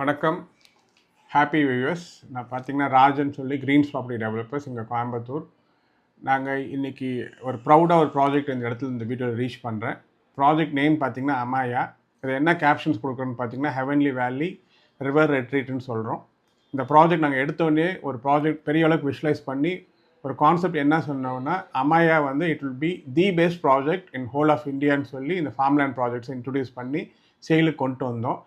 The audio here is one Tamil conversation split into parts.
வணக்கம். Happy viewers. நான் பார்த்தீங்கன்னா ராஜன் சொல்லி கிரீன்ஸ் ப்ராப்பர்ட்டி டெவலப்பர்ஸ் இங்கே கோயம்புத்தூர். நாங்கள் இன்றைக்கி ஒரு ப்ரௌடாக ஒரு ப்ராஜெக்ட் இந்த இடத்துல இந்த வீடியோவில் ரீச் பண்ணுறேன். ப்ராஜெக்ட் நேம் பார்த்திங்கன்னா அமாயா. இது என்ன கேப்ஷன்ஸ் கொடுக்குறோன்னு பார்த்தீங்கன்னா ஹெவன்லி வேலி ரிவர் ரெட்ரீட்னு சொல்கிறோம். இந்த ப்ராஜெக்ட் நாங்கள் எடுத்தோடனே ஒரு ப்ராஜெக்ட் பெரிய அளவுக்கு விஷுவலைஸ் பண்ணி ஒரு கான்செப்ட் என்ன சொன்னோம்னா, அமாயா வந்து it will be the best project in whole of இந்தியான்னு சொல்லி இந்த ஃபார்ம்லேண்ட் ப்ராஜெக்ட்ஸை இன்ட்ரடியூஸ் பண்ணி சேலுக்கு கொண்டு வந்தோம்.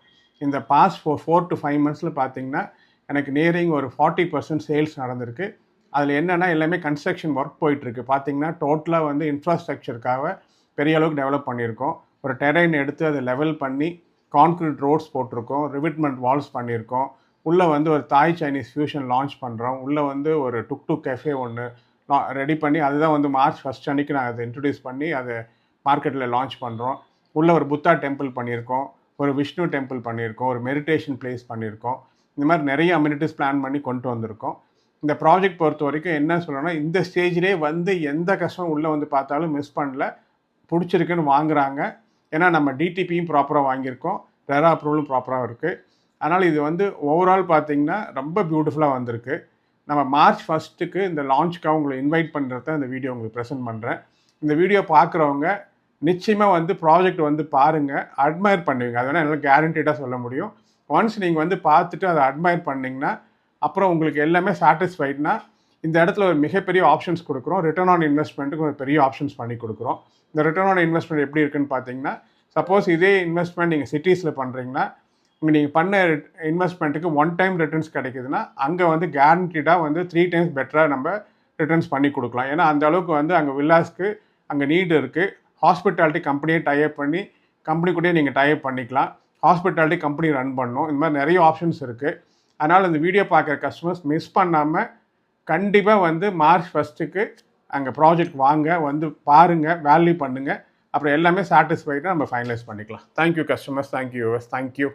இந்த பாஸ்ட் 4 to 5 months பார்த்தீங்கன்னா எனக்கு நியரிங் ஒரு 40% சேல்ஸ் நடந்திருக்கு. அதில் என்னென்னா எல்லாமே கன்ஸ்ட்ரக்ஷன் ஒர்க் போயிட்டுருக்கு. பார்த்தீங்கன்னா டோட்டலாக வந்து இன்ஃப்ராஸ்ட்ரக்சருக்காக பெரிய அளவுக்கு டெவலப் பண்ணியிருக்கோம். ஒரு டெரைன் எடுத்து அதை லெவல் பண்ணி கான்க்ரீட் ரோட்ஸ் போட்டிருக்கோம், ரிவிட்மெண்ட் வால்ஸ் பண்ணியிருக்கோம். உள்ளே வந்து ஒரு தாய் சைனீஸ் ஃபியூஷன் லான்ச் பண்ணுறோம். உள்ளே வந்து ஒரு டுக் கெஃபே ஒன்று ரெடி பண்ணி அதுதான் வந்து March 1 அன்றைக்கி நான் அதை இன்ட்ரடியூஸ் பண்ணி அதை மார்க்கெட்டில் லான்ச் பண்ணுறோம். உள்ளே ஒரு புத்தா டெம்பிள் பண்ணியிருக்கோம், ஒரு விஷ்ணு டெம்பிள் பண்ணியிருக்கோம், ஒரு மெடிடேஷன் பிளேஸ் பண்ணியிருக்கோம். இந்த மாதிரி நிறைய அம்யூனிட்டிஸ் பிளான் பண்ணி கொண்டு வந்திருக்கோம். இந்த ப்ராஜெக்ட் பொறுத்த வரைக்கும் என்ன சொல்லணும்னா, இந்த ஸ்டேஜ்லேயே வந்து எந்த கஷ்டம் உள்ளே வந்து பார்த்தாலும் மிஸ் பண்ணல, பிடிச்சிருக்குன்னு வாங்குகிறாங்க. ஏன்னா நம்ம டிடிபியும் ப்ராப்பராக வாங்கியிருக்கோம், ரெரா அப்ரூவலும் ப்ராப்பராக இருக்குது. அதனால் இது வந்து ஓவரால் பார்த்திங்கன்னா ரொம்ப பியூட்டிஃபுல்லாக வந்திருக்கு. நம்ம March 1 இந்த லான்ச்சுக்காக உங்களை இன்வைட் பண்ணுறத இந்த வீடியோ உங்களுக்கு ப்ரெசென்ட் பண்ணுறேன். இந்த வீடியோ பார்க்குறவங்க நிச்சயமாக வந்து ப்ராஜெக்ட் வந்து பாருங்கள், அட்மையர் பண்ணுவீங்க. அது வேணால் என்னால் கேரண்டீடாக சொல்ல முடியும். ஒன்ஸ் நீங்கள் வந்து பார்த்துட்டு அதை அட்மையர் பண்ணிங்கன்னா அப்புறம் உங்களுக்கு எல்லாமே சாட்டிஸ்ஃபைட்னா இந்த இடத்துல ஒரு மிகப்பெரிய ஆப்ஷன்ஸ் கொடுக்குறோம். ரிட்டர்ன் ஆன் இன்வெஸ்ட்மெண்ட்டுக்கு ஒரு பெரிய ஆப்ஷன்ஸ் பண்ணி கொடுக்குறோம். இந்த ரிட்டர்ன் ஆன் இன்வெஸ்ட்மெண்ட் எப்படி இருக்குன்னு பார்த்தீங்கன்னா, சப்போஸ் இதே இன்வெஸ்ட்மெண்ட் நீங்கள் சிட்டிஸில் பண்ணுறீங்கன்னா நீங்கள் பண்ண இன்வெஸ்ட்மெண்ட்டுக்கு 1 டைம் ரிட்டர்ன்ஸ் கிடைக்குதுன்னா அங்கே வந்து கேரண்டீடாக வந்து 3 times பெட்டராக நம்ம ரிட்டர்ன்ஸ் பண்ணி கொடுக்கலாம். ஏன்னா அந்த அளவுக்கு வந்து அங்கே வில்லாஸ்க்கு அங்கே நீடு இருக்குது. ஹாஸ்பிட்டாலிட்டி கம்பெனியை டைப் பண்ணி கம்பெனி கூடயே நீங்கள் டைப் பண்ணிக்கலாம். ஹாஸ்பிட்டாலிட்டி கம்பெனி ரன் பண்ணணும். இந்த மாதிரி நிறைய ஆப்ஷன்ஸ் இருக்குது. அதனால் இந்த வீடியோ பார்க்குற கஸ்டமர்ஸ் மிஸ் பண்ணாமல் கண்டிப்பாக வந்து March 1 அங்கே ப்ராஜெக்ட் வாங்க, வந்து பாருங்கள், வேல்யூ பண்ணுங்கள். அப்புறம் எல்லாமே சாட்டிஸ்ஃபைடாக நம்ம ஃபைனலைஸ் பண்ணிக்கலாம். Thank you customers, thank you viewers, thank you.